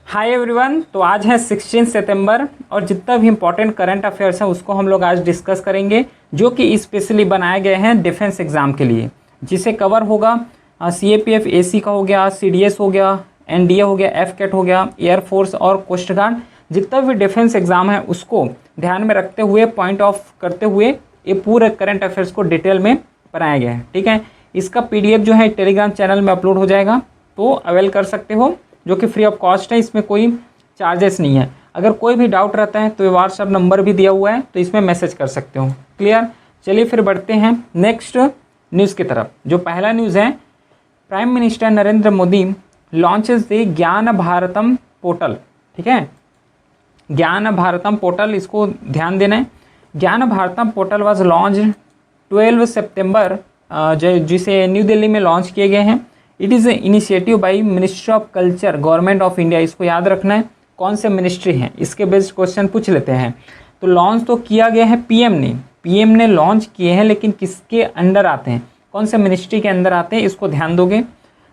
Hi everyone. तो आज है 16 सितंबर और जितना भी इम्पोर्टेंट करंट अफेयर्स है उसको हम लोग आज डिस्कस करेंगे, जो कि स्पेशली बनाए गए हैं डिफेंस एग्ज़ाम के लिए, जिसे कवर होगा CAPF AC का हो गया, CDS हो गया, NDA हो गया, FCAT हो गया, एयरफोर्स और कोस्ट गार्ड। जितना भी डिफेंस एग्ज़ाम है उसको ध्यान में रखते हुए, पॉइंट ऑफ करते हुए ये पूरे करंट अफेयर्स को डिटेल में बनाया गया है। ठीक है, इसका PDF जो है टेलीग्राम चैनल में अपलोड हो जाएगा, तो अवेल कर सकते हो, जो कि फ्री ऑफ कॉस्ट है। इसमें कोई चार्जेस नहीं है। अगर कोई भी डाउट रहता है तो ये व्हाट्सअप नंबर भी दिया हुआ है, तो इसमें मैसेज कर सकते हो। क्लियर। चलिए फिर बढ़ते हैं नेक्स्ट न्यूज़ की तरफ। जो पहला न्यूज़ है, prime minister Narendra Modi launches the ज्ञान भारतम पोर्टल। ठीक है, ज्ञान भारतम पोर्टल, इसको ध्यान देना है। ज्ञान भारतम पोर्टल वाज लॉन्च 12 सितंबर, जिसे न्यू दिल्ली में लॉन्च किए गए हैं। It is initiative by ministry of culture, government of India. इसको याद रखना है कौन से मिनिस्ट्री हैं, इसके बेस्ड क्वेश्चन पूछ लेते हैं। तो लॉन्च तो किया गया है पीएम ने लॉन्च किए हैं, लेकिन किसके अंडर आते हैं, कौन से मिनिस्ट्री के अंदर आते हैं, इसको ध्यान दोगे।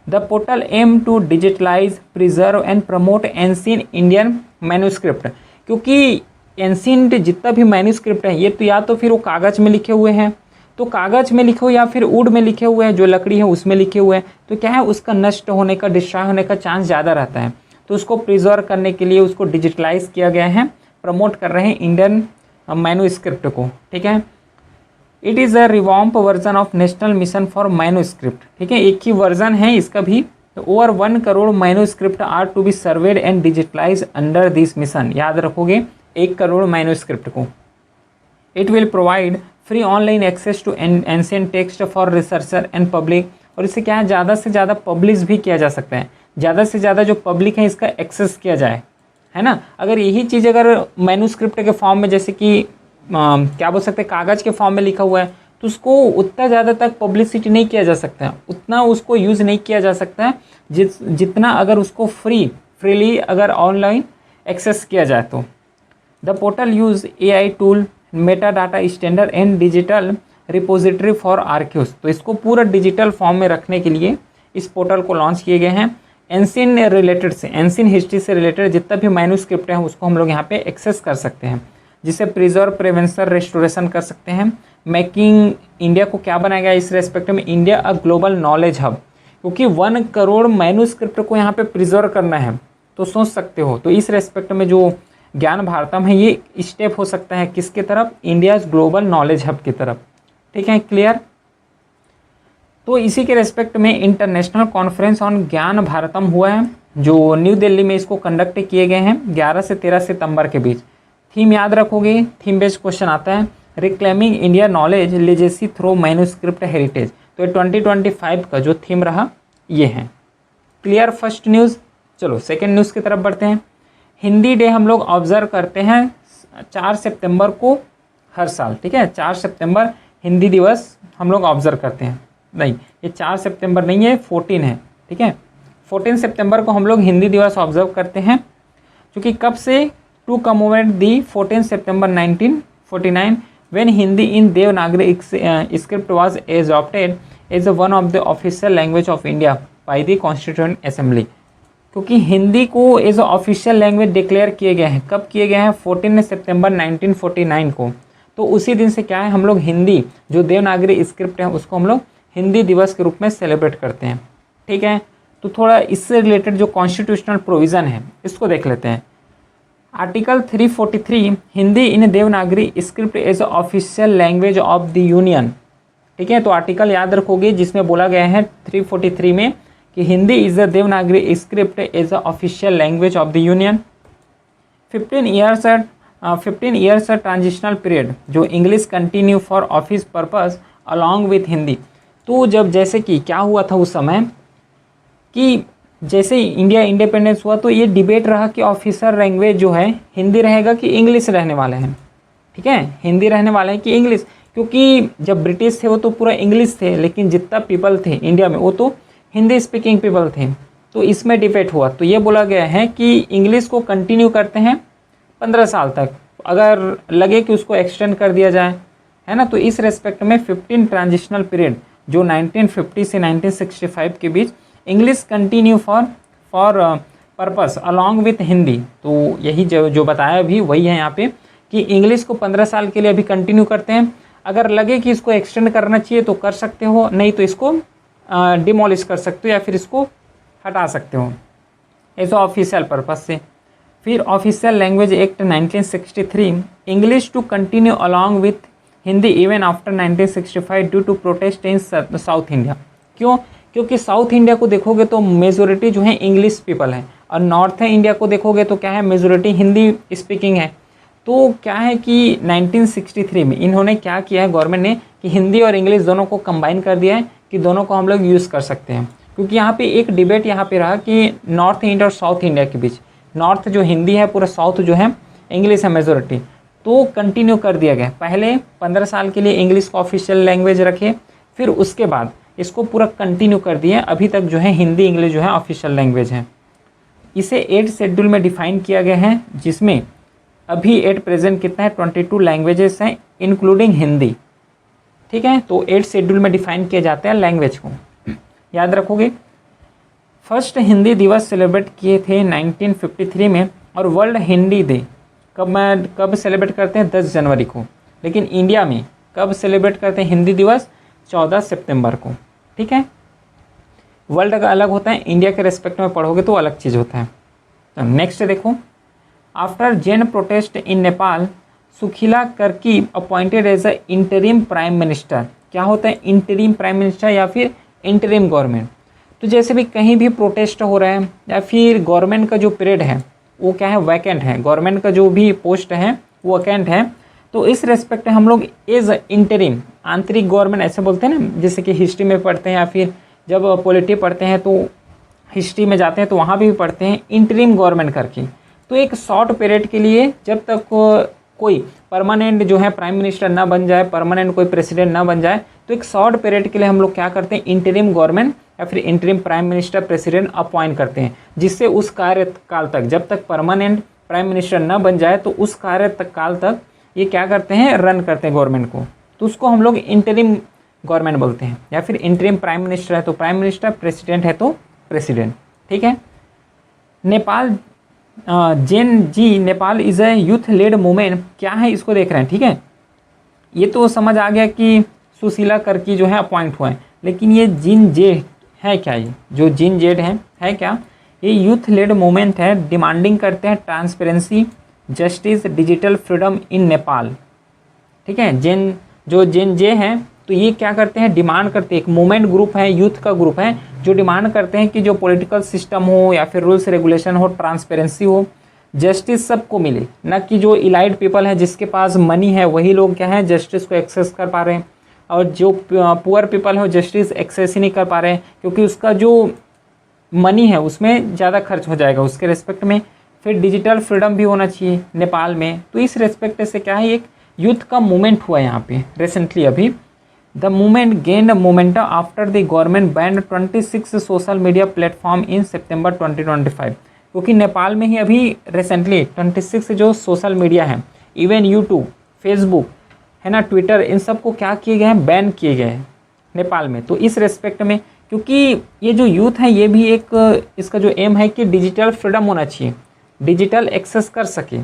The portal aim to digitalise, preserve and promote ancient Indian manuscript. क्योंकि एंशिएंट जितना भी मैन्यूस्क्रिप्ट है, ये तो या तो फिर वो कागज़ में लिखे हुए हैं, तो कागज़ में लिखे हुए या फिर वुड में लिखे हुए हैं, जो लकड़ी है उसमें लिखे हुए हैं, तो क्या है उसका नष्ट होने का, डिस्ट्रॉय होने का चांस ज़्यादा रहता है। तो उसको प्रिजर्व करने के लिए उसको डिजिटलाइज किया गया है, प्रमोट कर रहे हैं इंडियन मैन्यूस्क्रिप्ट को। ठीक है, it is a revamp version of national mission for manuscript. ठीक है, एक ही वर्जन है इसका भी। तो over 1 crore manuscript are to be surveyed and digitalise under this mission. याद रखोगे 1 करोड़ मैन्यूस्क्रिप्ट को। It will provide free online access to ancient text for researcher and public. और इससे क्या है, ज़्यादा से ज़्यादा पब्लिश भी किया जा सकता है, ज़्यादा से ज़्यादा जो पब्लिक है इसका एक्सेस किया जाए, है ना। अगर यही चीज़ अगर मैन्यूस्क्रिप्ट के फॉर्म में, जैसे कि क्या बोल सकते हैं, कागज़ के फॉर्म में लिखा हुआ है, तो उसको उतना ज़्यादा तक पब्लिसिटी नहीं किया जा सकता है, उतना उसको यूज़ नहीं किया जा सकता है जितना अगर उसको फ्रीली अगर ऑनलाइन एक्सेस किया जाए तो। The portal use AI tool, meta data standard and digital repository for archives. तो इसको पूरा डिजिटल फॉर्म में रखने के लिए इस पोर्टल को लॉन्च किए गए हैं। एंशिएंट रिलेटेड से, एंशिएंट हिस्ट्री से रिलेटेड जितना भी मैन्यूस्क्रिप्ट है उसको हम लोग यहाँ पे एक्सेस कर सकते हैं, जिसे प्रिजर्व, प्रिवेंशन, रेस्टोरेशन कर सकते हैं। मेकिंग इंडिया को क्या बनाया गया इस रेस्पेक्ट में, India a global knowledge hub. क्योंकि 1 करोड़ मैन्यूस्क्रिप्ट को यहाँ पे प्रिजर्व करना है, तो सोच सकते हो, तो इस रेस्पेक्ट में जो ज्ञान भारतम है ये स्टेप हो सकता है किसके तरफ, इंडिया ग्लोबल नॉलेज हब की तरफ। ठीक है, क्लियर। तो इसी के रेस्पेक्ट में इंटरनेशनल कॉन्फ्रेंस ऑन ज्ञान भारतम हुआ है, जो न्यू दिल्ली में इसको कंडक्ट किए गए हैं 11 से 13 सितंबर के बीच। थीम याद रखोगे, थीम बेस्ड क्वेश्चन आता है, reclaiming India knowledge legacy through manuscript heritage. तो ये 2025 का जो थीम रहा ये है। Clear first news. चलो सेकेंड न्यूज़ की तरफ बढ़ते हैं। हिंदी डे हम लोग ऑब्जर्व करते हैं 4 सितंबर को हर साल। ठीक है, 4 सितंबर हिंदी दिवस हम लोग ऑब्जर्व करते हैं। नहीं, ये 4 सितंबर नहीं है, 14 है। ठीक है, 14 सितंबर को हम लोग हिंदी दिवस ऑब्जर्व करते हैं, क्योंकि कब से, to commemorate the 14 September 1949 when Hindi in Devanagari script was adopted as one of the official language of India by the constituent assembly. क्योंकि हिंदी को एज ऑफिशियल लैंग्वेज डिक्लेयर किए गए हैं, कब किए गए हैं, 14 सितंबर 1949 को। तो उसी दिन से क्या है, हम लोग हिंदी जो देवनागरी स्क्रिप्ट है उसको हम लोग हिंदी दिवस के रूप में सेलिब्रेट करते हैं। ठीक है, तो थोड़ा इससे रिलेटेड जो कॉन्स्टिट्यूशनल प्रोविज़न है इसको देख लेते हैं। Article 343, Hindi in Devanagari script as official language of the union. ठीक है, तो आर्टिकल याद रखोगे जिसमें बोला गया है 343 में कि Hindi is the Devanagari script as official language of the union. 15 years transitional period, जो English continue for office purpose along with Hindi. तो जब जैसे कि क्या हुआ था उस समय कि जैसे इंडिया इंडिपेंडेंस हुआ, तो ये डिबेट रहा कि ऑफिसर लैंग्वेज जो है हिंदी रहेगा कि इंग्लिश रहने वाले हैं। ठीक है, हिंदी रहने वाले हैं कि इंग्लिश, क्योंकि जब ब्रिटिश थे वो तो पूरा इंग्लिश थे, लेकिन जितना पीपल थे इंडिया में वो तो हिंदी स्पीकिंग पीपल थे। तो इसमें डिबेट हुआ, तो ये बोला गया है कि इंग्लिश को कंटिन्यू करते हैं 15 साल तक, अगर लगे कि उसको एक्सटेंड कर दिया जाए, है ना। तो इस रेस्पेक्ट में 15 ट्रांजिशनल पीरियड जो 1950 से 1965 के बीच English continue for purpose along with Hindi, तो यही जो बताया अभी वही है यहाँ पे कि इंग्लिश को 15 साल के लिए अभी कंटिन्यू करते हैं। अगर लगे कि इसको एक्सटेंड करना चाहिए तो कर सकते हो, नहीं तो इसको डिमोलिश कर सकते हो या फिर इसको हटा सकते हो एज ऑफिशियल पर्पस से। फिर official language act 1963, English to continue along with Hindi even after 1965 due to protest in south India. क्यों? क्योंकि साउथ इंडिया को देखोगे तो मेजोरिटी जो है इंग्लिश पीपल है, और नॉर्थ इंडिया को देखोगे तो क्या है, मेजोरिटी हिंदी स्पीकिंग है। तो क्या है कि 1963 में इन्होंने क्या किया है गवर्नमेंट ने कि हिंदी और इंग्लिश दोनों को कंबाइन कर दिया है कि दोनों को हम लोग यूज़ कर सकते हैं। क्योंकि यहाँ पे एक डिबेट यहाँ पे रहा कि नॉर्थ इंडिया और साउथ इंडिया के बीच, नॉर्थ जो हिंदी है पूरा, साउथ जो है इंग्लिश है मेजोरिटी, तो कंटिन्यू कर दिया गया। पहले 15 साल के लिए इंग्लिश को ऑफिशियल लैंग्वेज रखे, फिर उसके बाद इसको पूरा कंटिन्यू कर दिए, अभी तक जो है हिंदी इंग्लिश जो है ऑफिशियल लैंग्वेज है। इसे 8 शेड्यूल में डिफाइन किया गया है, जिसमें अभी एट प्रेजेंट कितना है 22 लैंग्वेजेस हैं इंक्लूडिंग हिंदी। ठीक है, तो 8 शेड्यूल में डिफाइन किए जाते हैं लैंग्वेज को, याद रखोगे। फर्स्ट हिंदी दिवस सेलिब्रेट किए थे 1953 में, और वर्ल्ड हिंदी डे कब सेलिब्रेट करते हैं 10 जनवरी को, लेकिन इंडिया में कब सेलिब्रेट करते हैं हिंदी दिवस 14 सितंबर को। ठीक है, वर्ल्ड का अलग होता है, इंडिया के रेस्पेक्ट में पढ़ोगे तो अलग चीज़ होता है। तो नेक्स्ट देखो, after Gen protest in Nepal, Sushila Karki appointed as a interim prime minister. क्या होता है इंटरिम प्राइम मिनिस्टर या फिर इंटरिम गवर्नमेंट? तो जैसे भी कहीं भी प्रोटेस्ट हो रहा है या फिर गवर्नमेंट का जो पीरियड है वो क्या है, वैकेंट है, गवर्नमेंट का जो भी पोस्ट है वो वैकेंट है, तो इस रेस्पेक्ट हम लोग एज इंटरिम, आंतरिक गवर्नमेंट ऐसे बोलते हैं ना, जैसे कि हिस्ट्री में पढ़ते हैं या फिर जब पॉलिटी पढ़ते हैं तो हिस्ट्री में जाते हैं तो वहाँ भी पढ़ते हैं इंटरिम गवर्नमेंट करके। तो एक शॉर्ट पीरियड के लिए, जब तक कोई परमानेंट जो है प्राइम मिनिस्टर ना बन जाए, परमानेंट कोई प्रेसिडेंट ना बन जाए, तो एक शॉर्ट पीरियड के लिए हम लोग क्या करते हैं, इंटरिम गवर्नमेंट या फिर interim prime minister president appoint करते हैं, जिससे उस कार्यकाल तक, जब तक परमानेंट प्राइम मिनिस्टर ना बन जाए तो उस कार्यकाल तक ये क्या करते हैं, रन करते हैं गवर्नमेंट को। तो उसको हम लोग इंटरिम गवर्नमेंट बोलते हैं, या फिर इंटरिम प्राइम मिनिस्टर है तो प्राइम मिनिस्टर, प्रेसिडेंट है तो प्रेसिडेंट। ठीक है, Nepal Gen Z, Nepal is a youth led movement, क्या है इसको देख रहे हैं। ठीक है, ये तो समझ आ गया कि सुशीला कर्की जो है अपॉइंट हुआ है, लेकिन ये जिन जेड है क्या, ये जो जिन जेड है क्या, ये यूथ लेड मूवमेंट है, डिमांडिंग करते हैं ट्रांसपेरेंसी, जस्टिस, डिजिटल फ्रीडम इन नेपाल। ठीक है, जिन जे हैं तो ये क्या करते हैं, डिमांड करते हैं, एक मूवमेंट ग्रुप है, यूथ का ग्रुप है जो डिमांड करते हैं कि जो पॉलिटिकल सिस्टम हो या फिर रूल्स रेगुलेशन हो, ट्रांसपेरेंसी हो, जस्टिस सबको मिले, न कि जो इलाइट पीपल है जिसके पास मनी है वही लोग क्या है जस्टिस को एक्सेस कर पा रहे हैं, और जो पुअर पीपल है जस्टिस एक्सेस ही नहीं कर पा रहे हैं क्योंकि उसका जो मनी है उसमें ज़्यादा खर्च हो जाएगा उसके रेस्पेक्ट में। फिर डिजिटल फ्रीडम भी होना चाहिए नेपाल में, तो इस रेस्पेक्ट से क्या है, एक यूथ का मूवमेंट हुआ है यहाँ पे रिसेंटली अभी। The movement gained momentum after the government banned 26 social media platform in September 2025, क्योंकि नेपाल में ही अभी रिसेंटली 26 जो सोशल मीडिया है, इवन यूट्यूब, फेसबुक है ना, ट्विटर, इन सब को क्या किए गए हैं, बैन किए गए हैं नेपाल में। तो इस रेस्पेक्ट में, क्योंकि ये जो यूथ है ये भी एक, इसका जो एम है कि डिजिटल फ्रीडम होना चाहिए, डिजिटल एक्सेस कर सके।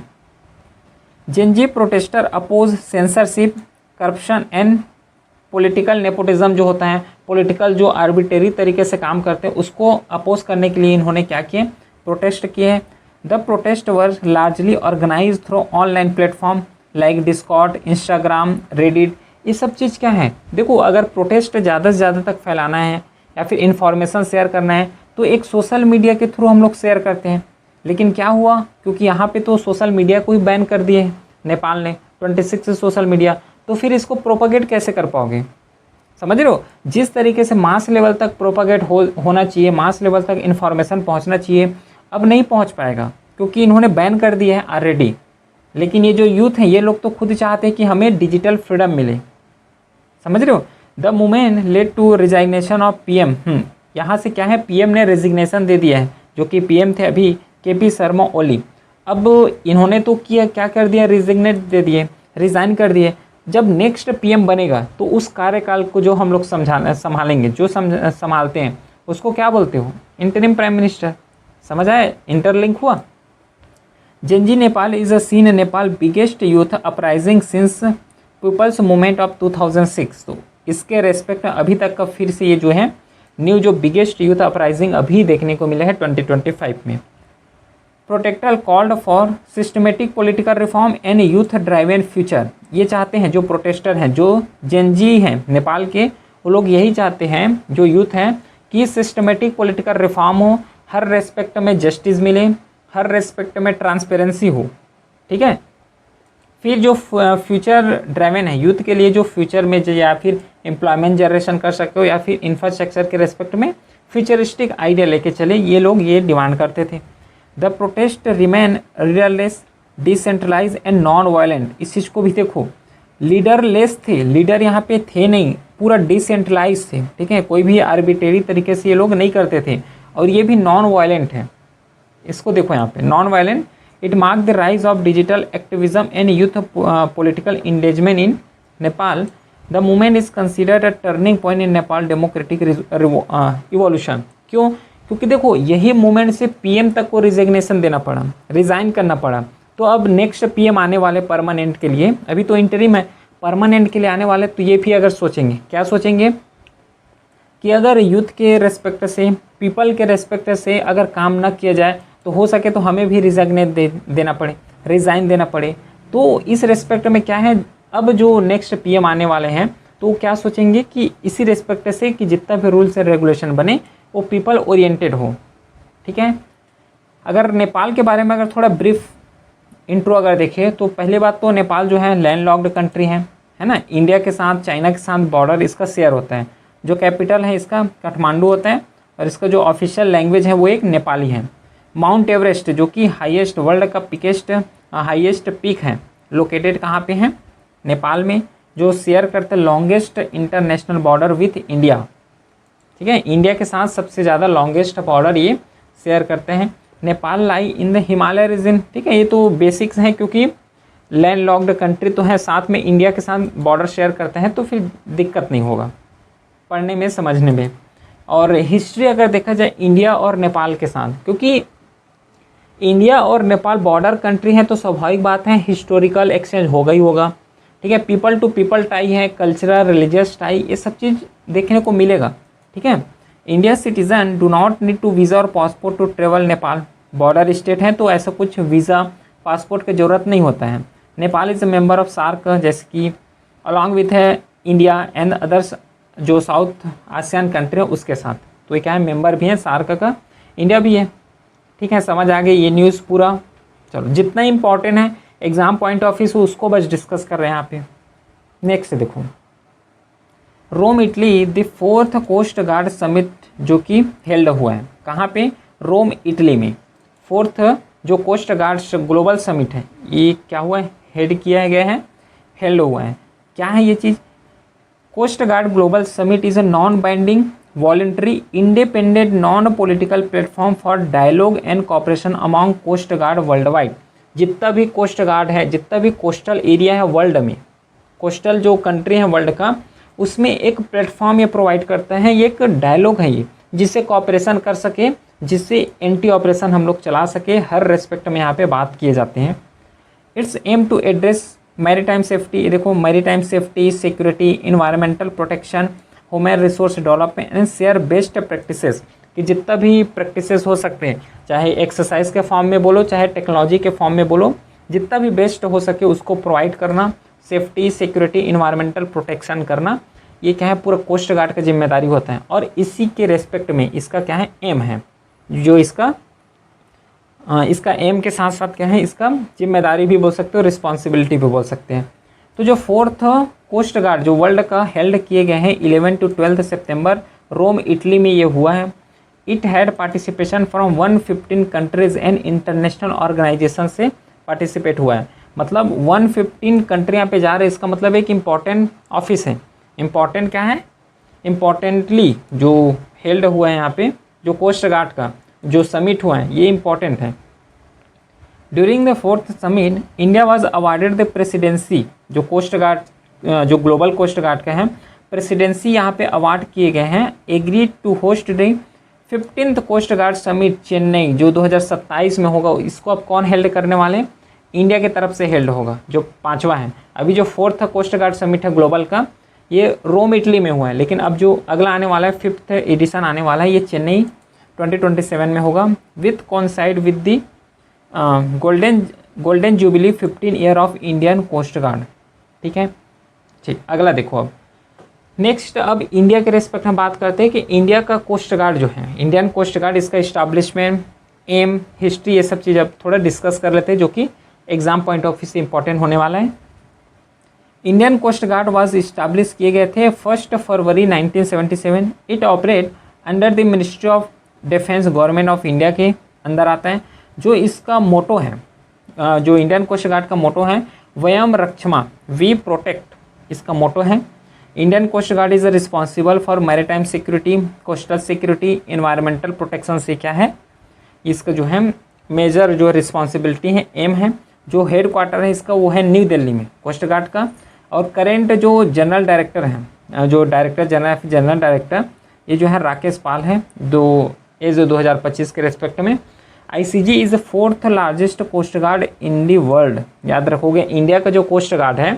Gen Z protester oppose censorship, corruption and political nepotism जो होता है, पॉलिटिकल जो आर्बिट्रेरी तरीके से काम करते हैं उसको अपोज करने के लिए इन्होंने क्या किए, प्रोटेस्ट किए। The protest were largely organize through online platform like Discord, Instagram, Reddit. ये सब चीज़ क्या है, देखो अगर प्रोटेस्ट ज़्यादा से ज़्यादा तक फैलाना है या फिर इन्फॉर्मेशन शेयर करना है तो एक सोशल मीडिया के थ्रू हम लोग शेयर करते हैं। लेकिन क्या हुआ, क्योंकि यहाँ पे तो सोशल मीडिया को ही बैन कर दिए नेपाल ने, 26 सोशल मीडिया, तो फिर इसको प्रोपागेट कैसे कर पाओगे, समझ रहे हो। जिस तरीके से मास लेवल तक प्रोपागेट होना चाहिए, मास लेवल तक इन्फॉर्मेशन पहुँचना चाहिए, अब नहीं पहुँच पाएगा क्योंकि इन्होंने बैन कर दिया है ऑलरेडी। लेकिन ये जो यूथ हैं ये लोग तो खुद चाहते हैं कि हमें डिजिटल फ्रीडम मिले, समझ रहे हो। The movement led to resignation of PM, यहाँ से क्या है, पीएम ने रेजिग्नेशन दे दिया है, जो कि पीएम थे अभी केपी शर्मा ओली। अब इन्होंने तो किया, क्या कर दिया, रिजिग्नेट दे दिए, रिज़ाइन कर दिए। जब नेक्स्ट पीएम बनेगा तो उस कार्यकाल को जो हम लोग संभालेंगे, जो संभालते हैं उसको क्या बोलते हो, इंटरिम प्राइम मिनिस्टर। समझ आया, इंटरलिंक हुआ। Gen Z Nepal is a scene Nepal biggest youth uprising since people's movement of 2006। तो इसके रेस्पेक्ट अभी तक का फिर से ये जो है न्यू जो बिगेस्ट यूथ अपराइजिंग अभी देखने को मिला है 2025 में। Protector called for systematic political reform and youth driven future. ये चाहते हैं जो प्रोटेस्टर हैं, जो जेनजी हैं नेपाल के, वो लोग यही चाहते हैं, जो यूथ हैं, कि सिस्टमेटिक पॉलिटिकल रिफॉर्म हो, हर रेस्पेक्ट में जस्टिस मिले, हर रेस्पेक्ट में ट्रांसपेरेंसी हो, ठीक है। फिर जो फ्यूचर ड्राइवन है, यूथ के लिए जो फ्यूचर में जो या फिर एम्प्लॉयमेंट जनरेशन कर सके हो या फिर इंफ्रास्ट्रक्चर के रेस्पेक्ट में फ्यूचरिस्टिक आइडिया लेके चले, ये लोग ये डिमांड करते थे। The protest remain leaderless, decentralize and non violent. इस चीज़ को भी देखो, लीडरलेस थे, लीडर यहाँ पे थे नहीं, पूरा डिसेंट्रलाइज थे, ठीक है, कोई भी आर्बिट्रेरी तरीके से ये लोग नहीं करते थे, और ये भी नॉन वायलेंट है। इसको देखो यहाँ पे non violent. It mark the rise of digital activism and youth political engagement in Nepal. The movement is considered a turning point in Nepal democratic evolution. क्यों? क्योंकि देखो यही मूवमेंट से पीएम तक को रिजिग्नेशन देना पड़ा, रिज़ाइन करना पड़ा। तो अब नेक्स्ट पीएम आने वाले परमानेंट के लिए, अभी तो इंटरिम है, परमानेंट के लिए आने वाले, तो ये भी अगर सोचेंगे, क्या सोचेंगे कि अगर यूथ के रेस्पेक्ट से, पीपल के रेस्पेक्ट से अगर काम न किया जाए तो हो सके तो हमें भी रिजिग्नेट देना पड़े, रिज़ाइन देना पड़े। तो इस रेस्पेक्ट में क्या है, अब जो नेक्स्ट पीएम आने वाले हैं तो क्या सोचेंगे कि इसी रेस्पेक्ट से कि जितना भी रूल्स एंड रेगुलेशन बने वो पीपल ओरिएंटेड हो, ठीक है। अगर नेपाल के बारे में अगर थोड़ा ब्रीफ इंट्रो अगर देखें तो पहली बात तो नेपाल जो है लैंड लॉक्ड कंट्री है ना, इंडिया के साथ, चाइना के साथ बॉर्डर इसका शेयर होता है। जो कैपिटल है इसका काठमांडू होता है, और इसका जो ऑफिशियल लैंग्वेज है वो एक नेपाली है। माउंट एवरेस्ट जो कि हाईएस्ट, वर्ल्ड का हाईएस्ट पीक है, लोकेटेड कहाँ पे है? नेपाल में, जो शेयर करते longest international border with India, ठीक है, इंडिया के साथ सबसे ज़्यादा लॉन्गेस्ट बॉर्डर ये शेयर करते हैं। नेपाल लाई इन द हिमालय रीजन, ठीक है, ये तो बेसिक्स हैं, क्योंकि लैंड लॉक्ड कंट्री तो है, साथ में इंडिया के साथ बॉर्डर शेयर करते हैं, तो फिर दिक्कत नहीं होगा पढ़ने में, समझने में। और हिस्ट्री अगर देखा जाए इंडिया और नेपाल के साथ, क्योंकि इंडिया और नेपाल बॉर्डर कंट्री हैं, तो स्वाभाविक बात है हिस्टोरिकल एक्सचेंज होगा ही होगा, ठीक है। पीपल टू पीपल टाई है, कल्चरल रिलीजियस टाई, ये सब चीज़ देखने को मिलेगा, ठीक है। India citizen do not need to visa और passport to travel Nepal. Border state है तो ऐसा कुछ वीज़ा पासपोर्ट की ज़रूरत नहीं होता है। Nepal is a member of SAARC, जैसे कि अलॉन्ग विथ है इंडिया एंड अदर्स जो साउथ आसियान कंट्री है उसके साथ, तो ये क्या है, मेंबर भी है सार्क का, इंडिया भी है, ठीक है। समझ आ गई ये न्यूज़ पूरा। चलो जितना इंपॉर्टेंट है एग्जाम पॉइंट ऑफ व्यू से उसको बस डिस्कस कर रहे हैं यहाँ पे। नेक्स्ट देखो, Rome Italy the 4th coast guard summit जो कि हेल्ड हुआ है, कहाँ पे? रोम इटली में 4th जो कोस्ट गार्ड ग्लोबल समिट है, ये क्या हुआ है, हेड किया गया है, हेल्ड हुआ है। क्या है ये चीज़? Coast guard global summit is a non binding voluntary independent non political platform for dialogue and cooperation among coast guard world wide. जितना भी कोस्ट गार्ड है, जितना भी कोस्टल एरिया है वर्ल्ड में, कोस्टल जो कंट्री है वर्ल्ड का, उसमें एक प्लेटफॉर्म ये प्रोवाइड करता है, ये एक डायलॉग है ये, जिससे कॉपरेशन कर सके, जिससे एंटी ऑपरेशन हम लोग चला सके, हर रेस्पेक्ट में यहाँ पे बात किए जाते हैं। It's aim to address maritime safety, देखो maritime safety, security, environmental protection, human resource development and share best practices, कि जितना भी प्रैक्टिसेस हो सकते हैं, चाहे एक्सरसाइज के फॉर्म में बोलो, चाहे टेक्नोलॉजी के फॉर्म में बोलो, जितना भी बेस्ट हो सके उसको प्रोवाइड करना, सेफ्टी, सिक्योरिटी, इन्वायरमेंटल प्रोटेक्शन करना, ये क्या है, पूरा कोस्ट गार्ड का जिम्मेदारी होता है। और इसी के रेस्पेक्ट में इसका क्या है, एम है, जो इसका एम के साथ साथ क्या है, इसका जिम्मेदारी भी बोल सकते हो, रिस्पॉन्सिबिलिटी भी बोल सकते हैं। तो जो 4th कोस्ट गार्ड जो वर्ल्ड का हेल्ड किए गए हैं 11 to 12 सितंबर, रोम इटली में ये हुआ है। It had participation from 115 countries and international organization से पार्टिसिपेट हुआ है, मतलब 115 कंट्री यहाँ पे जा रहे हैं, इसका मतलब एक इम्पॉर्टेंट ऑफिस है। इम्पॉर्टेंट क्या है, इम्पॉर्टेंटली जो हेल्ड हुआ है यहाँ पे, जो कोस्ट गार्ड का जो समिट हुआ है, ये इम्पॉर्टेंट है। During the 4th summit India was awarded the presidency, जो कोस्ट गार्ड जो ग्लोबल कोस्ट गार्ड का है, प्रेसिडेंसी यहाँ पे अवार्ड किए गए हैं। Agree to host the 15th coast guard summit Chennai जो 2027 में होगा, इसको अब कौन हेल्ड करने वाले हैं? इंडिया की तरफ से हेल्ड होगा, जो 5वां है। अभी जो 4th कोस्ट गार्ड समिट है ग्लोबल का, ये रोम इटली में हुआ है, लेकिन अब जो अगला आने वाला है 5th एडिशन आने वाला है, ये चेन्नई 2027 में होगा, with coincide with the golden jubilee 15 year of Indian coast guard. ठीक है, ठीक। अगला देखो अब नेक्स्ट, अब इंडिया के रेस्पेक्ट में बात करते हैं कि इंडिया का कोस्ट गार्ड जो है, इंडियन कोस्ट गार्ड, इसका इस्टाब्लिशमेंट, एम, हिस्ट्री, ये सब चीज़ अब थोड़ा डिस्कस कर लेते हैं, जो कि एग्जाम पॉइंट ऑफ व्यू से इंपॉर्टेंट होने वाला है। Indian coast guard was establish किए गए थे 1 फरवरी 1977। It operate under the ministry of defence, government of India के अंदर आता है। जो इसका मोटो है, जो इंडियन कोस्ट गार्ड का मोटो है, वयम रक्षमा, वी प्रोटेक्ट, इसका मोटो है। Indian coast guard is responsible for maritime security, coastal security, environmental protection से क्या है, इसका जो है मेजर जो रिस्पॉन्सिबिलिटी है, एम है। जो हेड क्वार्टर है इसका, वो है न्यू दिल्ली में कोस्ट गार्ड का। और करेंट जो जनरल डायरेक्टर हैं, जो डायरेक्टर जनरल डायरेक्टर, ये जो है राकेश पाल है, जो 2025 के रेस्पेक्ट में। ICG is 4th largest coast guard in the world. याद रखोगे, इंडिया का जो कोस्ट गार्ड है,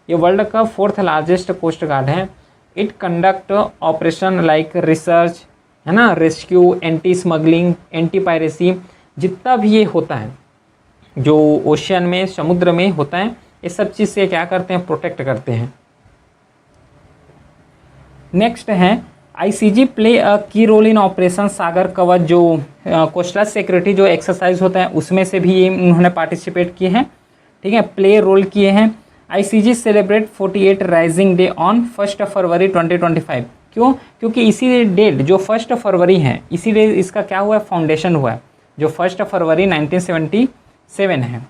ये वर्ल्ड का 4th लार्जेस्ट कोस्ट गार्ड है। It conduct operation like research, है ना, rescue, anti smuggling, anti piracy, जितना भी ये होता है जो ओशियन में, समुद्र में होता है, ये सब चीज़ से क्या करते हैं, प्रोटेक्ट करते हैं। नेक्स्ट है ICG प्ले अ की रोल इन ऑपरेशन सागर कवच, जो कोस्टल सिक्योरिटी जो एक्सरसाइज होता है उसमें से भी ये उन्होंने पार्टिसिपेट किए हैं। ठीक है, प्ले रोल किए हैं। ICG celebrate 48 rising day on 1 फरवरी 2025। क्यों? क्योंकि इसी डेट जो 1 फरवरी है, इसी डेट इसका क्या हुआ है, फाउंडेशन हुआ है, जो 1 फरवरी 1977 है।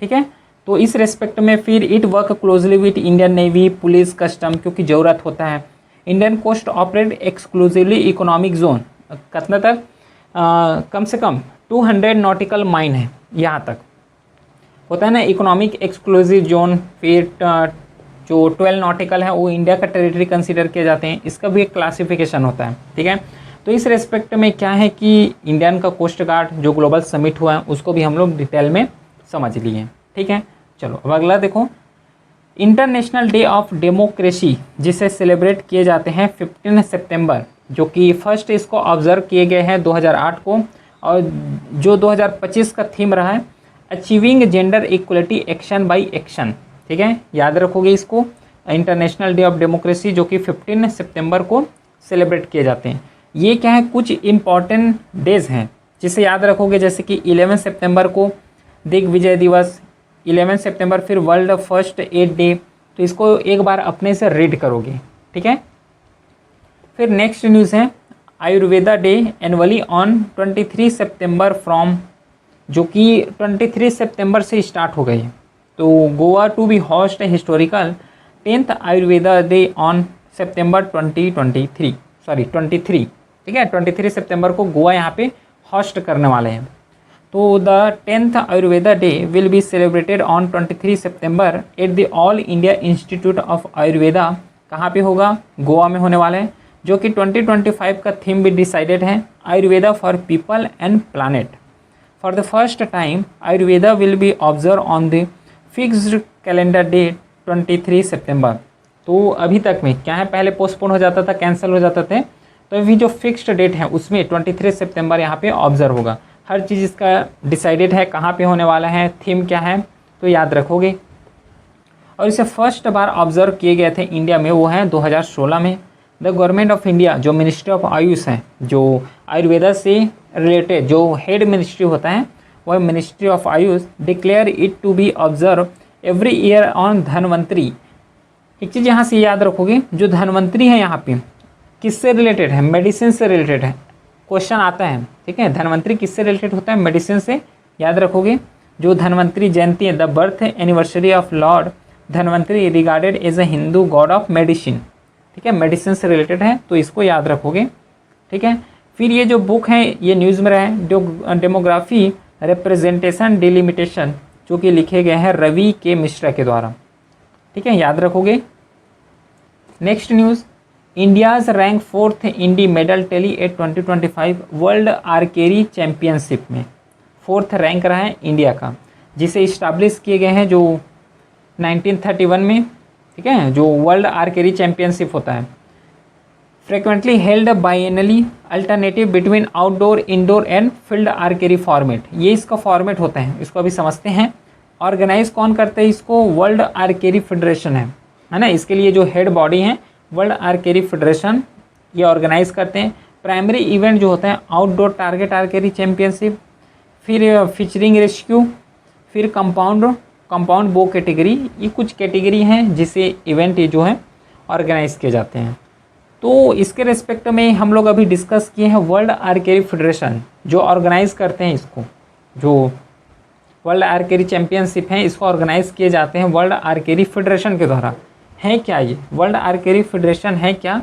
ठीक है, तो इस रेस्पेक्ट में फिर it work closely with Indian navy, police, custom, क्योंकि ज़रूरत होता है। Indian coast operate exclusively economic zone, कितना तक, कम से कम 200 नॉटिकल माइल है, यहाँ तक होता है ना इकोनॉमिक एक्सक्लूसिव जोन। फिर जो 12 नॉटिकल है वो इंडिया का टेरिटरी कंसीडर किए जाते हैं, इसका भी एक क्लासिफिकेशन होता है। ठीक है, तो इस रेस्पेक्ट में क्या है कि इंडियन का कोस्ट गार्ड जो ग्लोबल समिट हुआ है उसको भी हम लोग डिटेल में समझ लिए। ठीक है, चलो अब अगला देखो, इंटरनेशनल डे ऑफ डेमोक्रेसी, जिसे सेलिब्रेट किए जाते हैं 15 सितंबर, जो कि फर्स्ट इसको ऑब्जर्व किए गए हैं 2008 को, और जो 2025 का थीम रहा है achieving gender equality action by action. ठीक है, याद रखोगे इसको, इंटरनेशनल डे ऑफ डेमोक्रेसी, जो कि 15 सितंबर को सेलिब्रेट किए जाते हैं। ये क्या है, कुछ इम्पॉर्टेंट डेज हैं जिसे याद रखोगे, जैसे कि 11 सितंबर को दिग्विजय दिवस, 11 सितंबर फिर वर्ल्ड फर्स्ट एड डे, तो इसको एक बार अपने से रीड करोगे। ठीक है, फिर नेक्स्ट न्यूज़ है Ayurveda day annually on 23 September from, जो कि 23 सितंबर से स्टार्ट हो गई है। तो Goa to be host historical 10th Ayurveda day on सितंबर 23। ठीक है, 23 सितंबर को गोवा यहाँ पे होस्ट करने वाले हैं। तो the 10th Ayurveda day will be celebrated on 23 September at the all India institute of Ayurveda. कहाँ पे होगा, गोवा में होने वाला है, जो कि 2025 का थीम भी डिसाइडेड है, Ayurveda for people and planet. For the first time Ayurveda will be observe on the fixed calendar day 23 सितंबर। तो अभी तक में क्या है, पहले पोस्टपोन हो जाता था, कैंसिल हो जाते थे, तो अभी जो फिक्स्ड डेट है उसमें 23 सितंबर यहाँ पे ऑब्जर्व होगा। हर चीज़ इसका डिसाइडेड है, कहाँ पे होने वाला है, थीम क्या है, तो याद रखोगे। और इसे फर्स्ट बार ऑब्जर्व किए गए थे इंडिया में, वो है 2016 में। द गवर्नमेंट ऑफ इंडिया, जो मिनिस्ट्री ऑफ आयुष है, जो आयुर्वेदा से रिलेटेड जो हेड मिनिस्ट्री होता है, वह ministry of AYUSH, declare it to be observe every year on Dhanvantari. एक चीज़ यहाँ से याद रखोगे, जो धनवंतरी है यहाँ पे किससे रिलेटेड है, मेडिसिन से रिलेटेड है, क्वेश्चन आता है। ठीक है, धनवंतरी किससे रिलेटेड होता है, मेडिसिन से, याद रखोगे। जो धनवंतरी जयंती है, the birth anniversary of lord Dhanvantari regarded as a Hindu god of medicine. ठीक है, मेडिसिन से रिलेटेड है, तो इसको याद रखोगे। ठीक है, फिर ये जो बुक है ये न्यूज़ में रहा है, डेमोग्राफी रिप्रेजेंटेशन डिलिमिटेशन, जो कि लिखे गए हैं रवि के मिश्रा के द्वारा। ठीक है, याद रखोगे। Next news, India's rank 4th in the medal tally at 2025 world archery championship में 4th रैंक रहा है इंडिया का, जिसे इस्टाब्लिश किए गए हैं जो 1931 में, ठीक है, जो वर्ल्ड आर्चरी चैंपियनशिप होता है। Frequently held biennially alternative between outdoor indoor and field archery format, ये इसका फॉर्मेट होता है, इसको अभी समझते हैं। ऑर्गेनाइज कौन करते हैं इसको? वर्ल्ड आर्चरी फेडरेशन है ना, इसके लिए जो हेड बॉडी है वर्ल्ड आर्चरी फेडरेशन, ये ऑर्गेनाइज करते हैं। प्राइमरी इवेंट जो होता है आउटडोर टारगेट आर्चरी चैंपियनशिप, फिर फीचरिंग रेस्क्यू, फिर कंपाउंड बो कैटेगरी, ये कुछ कैटेगरी हैं जिसे इवेंट ये जो है ऑर्गेनाइज किए जाते हैं। तो इसके रेस्पेक्ट में हम लोग अभी डिस्कस किए हैं वर्ल्ड आर्चरी फेडरेशन जो ऑर्गेनाइज करते हैं इसको, जो वर्ल्ड आर्चरी चैंपियनशिप है इसको ऑर्गेनाइज किए जाते हैं वर्ल्ड आर्चरी फेडरेशन के द्वारा। है क्या ये वर्ल्ड आर्चरी फेडरेशन? है क्या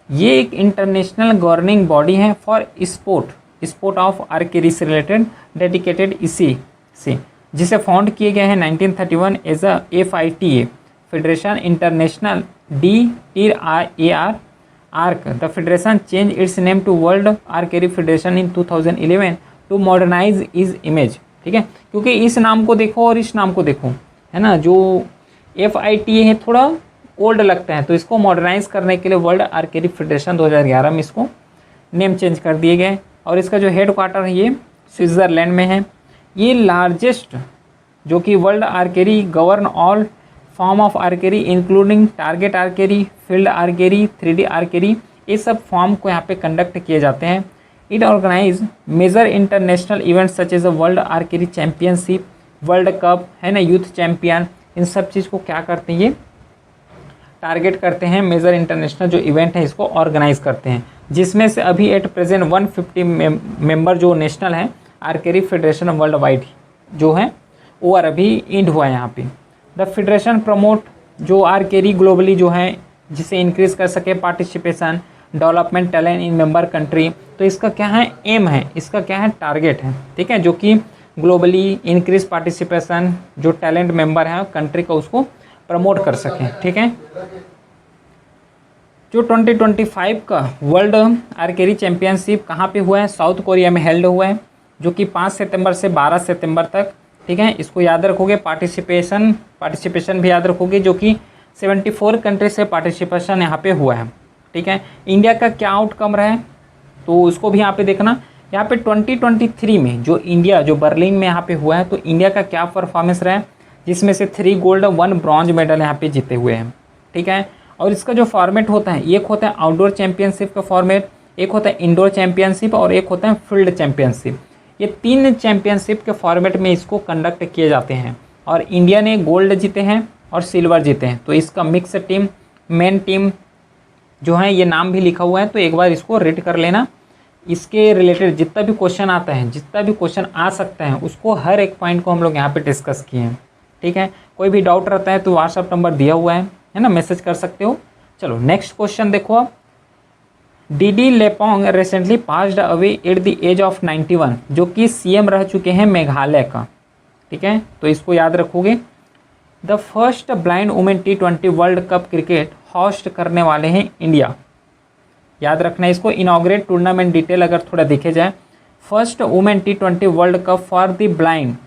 ये? एक इंटरनेशनल गवर्निंग बॉडी है फॉर स्पोर्ट ऑफ आर्चरी से रिलेटेड, डेडिकेटेड इसी से, जिसे फाउंड किए गए हैं 1931 as a FITA federation international DTAR arc. The federation change its name to world archery federation in 2011 to modernize is image, ठीक है, क्योंकि इस नाम को देखो और इस नाम को देखो, है ना, जो FITA है थोड़ा ओल्ड लगता है, तो इसको मॉडर्नाइज करने के लिए वर्ल्ड आर्चरी फेडरेशन 2011 में इसको नेम चेंज कर दिए गए। और इसका जो हेड क्वार्टर है ये स्विट्ज़रलैंड में है। ये लार्जेस्ट जो कि world archery govern all form of archery including target archery, field archery, 3D archery, ये सब फॉर्म को यहाँ पे कंडक्ट किए जाते हैं। It organize major international events such as a world archery championship, world cup, है ना, यूथ चैंपियन, इन सब चीज़ को क्या करते हैं ये टारगेट करते हैं। मेजर इंटरनेशनल जो इवेंट है इसको ऑर्गेनाइज करते हैं, जिसमें से अभी एट प्रेजेंट 150 मेंबर जो नेशनल हैं आर्चरी फेडरेशन वर्ल्ड वाइड जो है ओवर अभी इंड हुआ है यहाँ पे। द फेडरेशन प्रमोट जो आर्चरी ग्लोबली जो है जिसे इंक्रीज कर सके participation, development, talent in member country. तो इसका क्या है एम है, इसका क्या है टारगेट है, ठीक है, जो कि ग्लोबली इंक्रीज पार्टिसिपेशन, जो टैलेंट मेंबर है कंट्री का उसको प्रमोट कर सकें, ठीक है। जो 2025 का वर्ल्ड आर्चरी चैंपियनशिप कहाँ पे हुआ है? साउथ कोरिया में हेल्ड हुआ है, जो कि 5 सितंबर से 12 सितंबर तक, ठीक है, इसको याद रखोगे। पार्टिसिपेशन भी याद रखोगे, जो कि 74 कंट्री से पार्टिसिपेशन यहाँ पे हुआ है, ठीक है। इंडिया का क्या आउटकम रहा है तो उसको भी यहाँ पे देखना। यहाँ पे 2023 में जो इंडिया जो बर्लिन में यहाँ पे हुआ है तो इंडिया का क्या परफॉर्मेंस रहा है, जिसमें से 3 गोल्ड 1 ब्रॉन्ज मेडल यहाँ पे जीते हुए हैं, ठीक है। और इसका जो फॉर्मेट होता है, एक होता है आउटडोर चैंपियनशिप का फॉर्मेट, एक होता है इंडोर चैंपियनशिप और एक होता है फील्ड चैंपियनशिप। ये 3 चैंपियनशिप के फॉर्मेट में इसको कंडक्ट किए जाते हैं और इंडिया ने गोल्ड जीते हैं और सिल्वर जीते हैं। तो इसका मिक्स टीम, मेन टीम जो है ये नाम भी लिखा हुआ है, तो एक बार इसको रीड कर लेना। इसके रिलेटेड जितना भी क्वेश्चन आता है, जितना भी क्वेश्चन आ सकता है, उसको हर एक पॉइंट को हम लोग यहाँ पे डिस्कस किए हैं, ठीक है। कोई भी डाउट रहता है तो व्हाट्सअप नंबर दिया हुआ है ना, मैसेज कर सकते हो। चलो नेक्स्ट क्वेश्चन देखो आप। D D Lapang recently passed away at the age of 91, जो कि CM रह चुके हैं मेघालय का, ठीक है, तो इसको याद रखोगे। The first blind women T20 world cup cricket host करने वाले हैं इंडिया, याद रखना इसको। इनॉग्रेट टूर्नामेंट डिटेल अगर थोड़ा देखे जाए, first women T20 world cup for the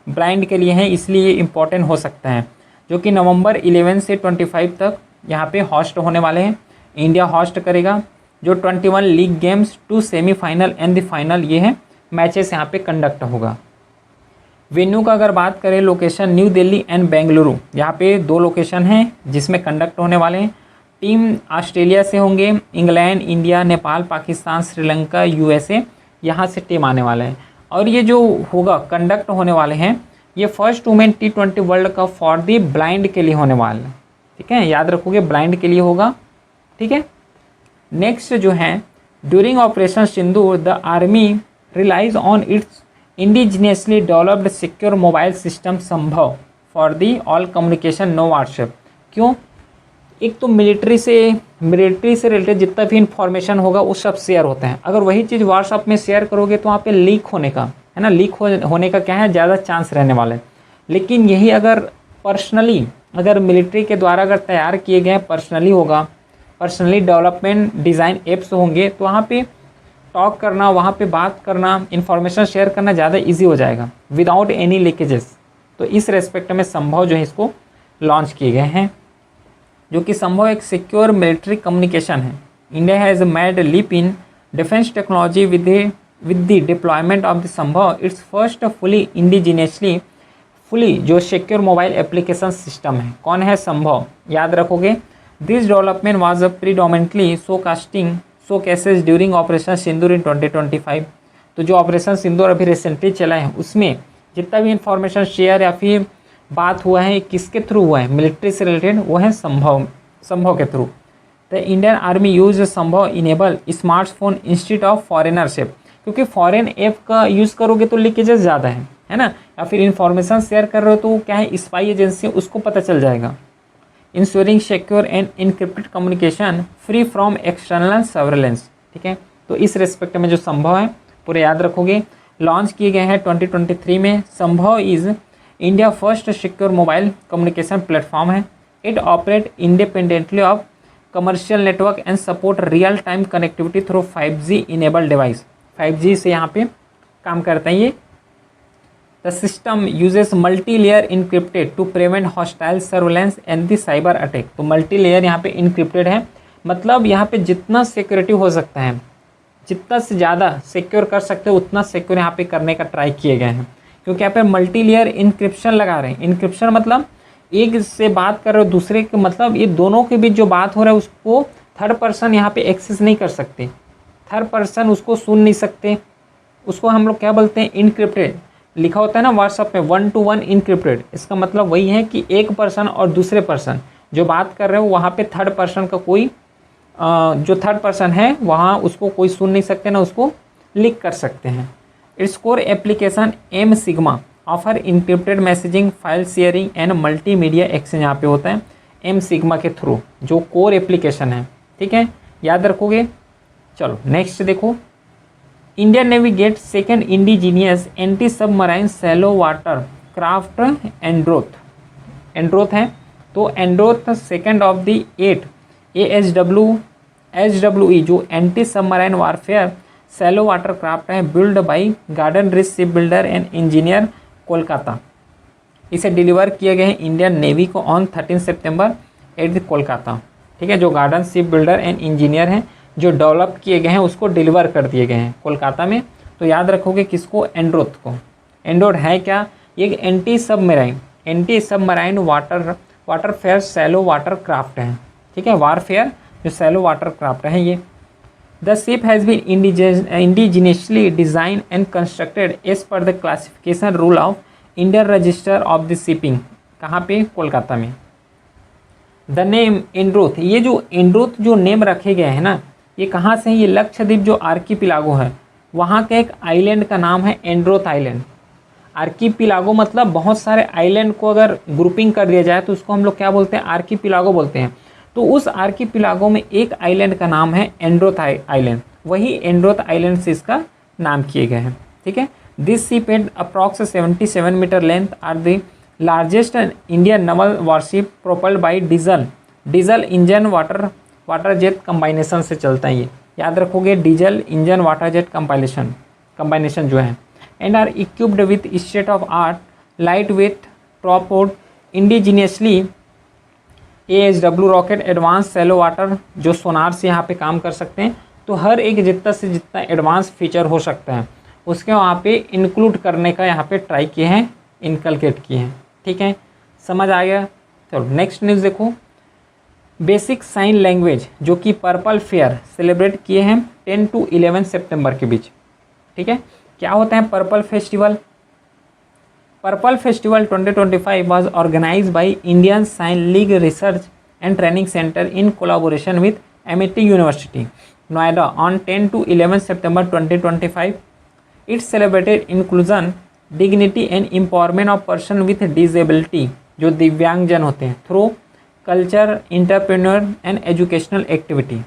blind के लिए है, इसलिए इम्पॉर्टेंट हो सकता है, जो कि नवंबर 11 से 25 तक यहाँ पे होस्ट होने वाले हैं। इंडिया होस्ट करेगा। जो 21 league games 2 semifinal and the final ये है मैचेस यहाँ पे कंडक्ट होगा। वेन्यू का अगर बात करें, location new Delhi and Bengaluru, यहाँ पे 2 लोकेशन हैं जिसमें कंडक्ट होने वाले हैं। टीम ऑस्ट्रेलिया से होंगे, England, India, Nepal, Pakistan, Sri Lanka, USA, यहाँ से टीम आने वाले हैं। और ये जो होगा कंडक्ट होने वाले हैं, ये first women T20 world cup for the blind के लिए होने वाले हैं, ठीक है, याद रखोगे ब्लाइंड के लिए होगा, ठीक है। नेक्स्ट जो है, during operation Sindoor the army relies on its indigenously developed secure mobile system Sambhav for the all communication no WhatsApp. क्यों? एक तो मिलिट्री से रिलेटेड जितना भी इंफॉर्मेशन होगा वो सब शेयर होता है। अगर वही चीज़ व्हाट्सएप में शेयर करोगे तो वहाँ पे लीक होने का, है ना, लीक होने का क्या है, ज़्यादा चांस रहने वाला है। लेकिन यही अगर पर्सनली, अगर मिलिट्री के द्वारा अगर तैयार किए गए पर्सनली होगा पर्सनली डेवलपमेंट डिज़ाइन एप्स होंगे तो वहाँ पे टॉक करना, वहाँ पे बात करना, इन्फॉर्मेशन शेयर करना ज़्यादा इजी हो जाएगा विदाउट एनी लीकेजेस। तो इस रेस्पेक्ट में संभव जो है इसको लॉन्च किए गए हैं, जो कि संभव एक सिक्योर मिलिट्री कम्युनिकेशन है। India has made leap in defence technology with the deployment of the Sambhav its first fully जो सिक्योर मोबाइल एप्लीकेशन सिस्टम है। कौन है? संभव। याद रखोगे, this development was predominantly showcases during operation Sindoor in 2025। तो जो operation सिंदूर अभी रिसेंटली चला है उसमें जितना भी इंफॉर्मेशन शेयर या फिर बात हुआ है किसके थ्रू हुआ है? मिलिट्री से रिलेटेड, वो है संभव के through. The Indian army use संभव इनेबल स्मार्टफोन इंस्टीट्यूट ऑफ फॉरेनरशिप, क्योंकि फॉरेन ऐप का यूज़ करोगे तो लीकेजेस ज़्यादा है ना, या फिर इंफॉर्मेशन शेयर कर रहे हो तो क्या है, स्पाई एजेंसी उसको पता चल जाएगा। Ensuring secure and encrypted communication free from external surveillance. ठीक है, तो इस रेस्पेक्ट में जो संभव है पूरे याद रखोगे। लॉन्च किए गए हैं 2023 में। Sambhav is India first secure mobile communication platform है। It operate independently of commercial network and support real time connectivity through 5G enable device. 5G से यहाँ पे काम करता है ये। The system uses multi layer encrypted to prevent hostile surveillance and the cyber attack. तो multi layer यहाँ पे इनक्रिप्टेड है, मतलब यहाँ पे जितना सिक्योरिटी हो सकता है, जितना से ज़्यादा सिक्योर कर सकते हो उतना सिक्योर यहाँ पे करने का ट्राई किए गए हैं, क्योंकि यहाँ पे मल्टी लेयर इनक्रिप्शन लगा रहे हैं। इनक्रिप्शन मतलब एक से बात कर रहे हो दूसरे के, मतलब ये दोनों के बीच जो बात हो रहा है उसको थर्ड पर्सन यहाँ पे एक्सेस नहीं कर सकते, थर्ड पर्सन उसको सुन नहीं सकते। उसको हम लोग क्या बोलते हैं? इनक्रिप्टेड। लिखा होता है ना व्हाट्सअप में 1 to 1 इनक्रिप्टेड, इसका मतलब वही है कि एक पर्सन और दूसरे पर्सन जो बात कर रहे हो वहाँ पे थर्ड पर्सन का कोई जो थर्ड पर्सन है वहाँ उसको कोई सुन नहीं सकते ना उसको लीक कर सकते हैं। Its core application M sigma offer encrypted messaging, file sharing and multimedia exchange यहाँ पे होता है एम सिग्मा के थ्रू, जो कोर एप्लीकेशन है। ठीक है, याद रखोगे। चलो नेक्स्ट देखो, India navy get second indigenous anti submarine shallow water craft Androth है। तो Androth second of the 8 ASWE जो anti submarine warfare shallow water craft है, built by Garden Reach Ship Builder and engineer Kolkata. इसे डिलीवर किए गए हैं इंडियन नेवी को ऑन 13 सितंबर एट कोलकाता। ठीक है, जो garden ship Builder and engineer हैं जो डेवलप किए गए हैं उसको डिलीवर कर दिए गए हैं कोलकाता में। तो याद रखोगे किसको? एंड्रोथ को। एंड्रोथ है क्या? ये anti submarine वाटरफेयर Cello water craft है। ठीक है, वारफेयर जो सैलो वाटर क्राफ्ट है ये। The ship has been indigenously design and constructed as per the classification rule of Indian register of the shipping. कहाँ पे? कोलकाता में। द नेम एंड्रोथ, ये जो एंड्रोथ जो नेम रखे गए हैं ना, ये कहाँ से है? ये लक्षद्वीप जो आर्कीपिलागो है वहाँ के एक आइलैंड का नाम है एंड्रोथ आइलैंड। आर्कीपिलागो मतलब बहुत सारे आइलैंड को अगर ग्रुपिंग कर दिया जाए तो उसको हम लोग क्या बोलते हैं? आर्कीपिलागो बोलते हैं। तो उस आर्कीपिलागो में एक आइलैंड का नाम है एंड्रोथ आइलैंड, वही एंड्रोथ आइलैंड से इसका नाम किए गए हैं। ठीक है, this ship at approx 77 metre length are the largest Indian naval warship propelled by diesel engine water jet combination से चलता है ये। याद रखोगे, diesel engine water jet combination जो है। And are equipped with state of art light weight torpedo indigenously ASW rocket advance shallow water जो sonar से यहाँ पे काम कर सकते हैं। तो हर एक जितना से जितना एडवांस फीचर हो सकता है उसके वहाँ पे इंक्लूड करने का यहाँ पे ट्राई किए हैं, इनकलकेट किए हैं। ठीक है, समझ आ गया। चलो नेक्स्ट न्यूज़ देखो, बेसिक साइन लैंग्वेज जो कि पर्पल फेयर सेलिब्रेट किए हैं 10 to 11 सितंबर के बीच। ठीक है, क्या होता है purple festival? Purple festival 2025 was organized by Indian Sign League Research and Training Center in collaboration with Amity University, Noida on 10 to 11 September 2025. It celebrated inclusion, dignity and empowerment of person with disability जो दिव्यांगजन होते हैं through culture, entrepreneur and educational activity।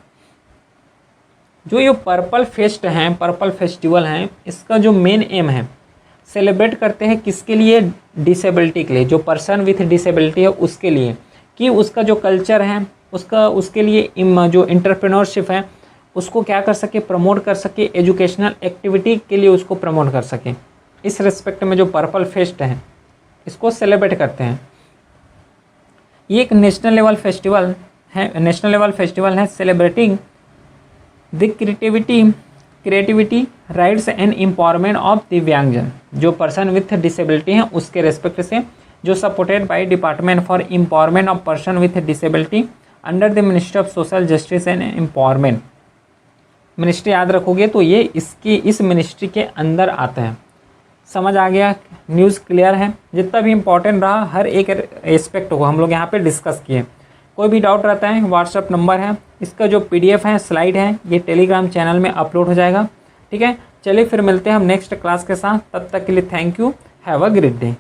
जो ये purple fest हैं, purple festival हैं, इसका जो मेन एम है सेलिब्रेट करते हैं किसके लिए? डिसेबिलिटी के लिए, जो पर्सन विथ डिसेबिलिटी है उसके लिए, कि उसका जो कल्चर है, उसके लिए जो एंटरप्रेन्योरशिप है उसको क्या कर सके, प्रमोट कर सके, एजुकेशनल एक्टिविटी के लिए उसको प्रमोट कर सके। इस रिस्पेक्ट में जो पर्पल फेस्ट है इसको सेलिब्रेट करते हैं। ये एक नेशनल लेवल फेस्टिवल है celebrating the creativity rights and empowerment of दिव्यांगजन, जो पर्सन विथ डिसेबिलिटी हैं उसके रेस्पेक्ट से, जो supported by department for empowerment of person with disability under the ministry of social justice and empowerment. Ministry याद रखोगे तो ये इस मिनिस्ट्री के अंदर आता है। समझ आ गया? न्यूज़ क्लियर है? जितना भी इम्पोर्टेंट रहा हर एक एस्पेक्ट को हम लोग यहाँ पे डिस्कस किए। कोई भी डाउट रहता है व्हाट्सअप नंबर है, इसका जो PDF है, स्लाइड है, ये टेलीग्राम चैनल में अपलोड हो जाएगा। ठीक है, चलिए फिर मिलते हैं हम नेक्स्ट क्लास के साथ। तब तक के लिए thank you, have a great day.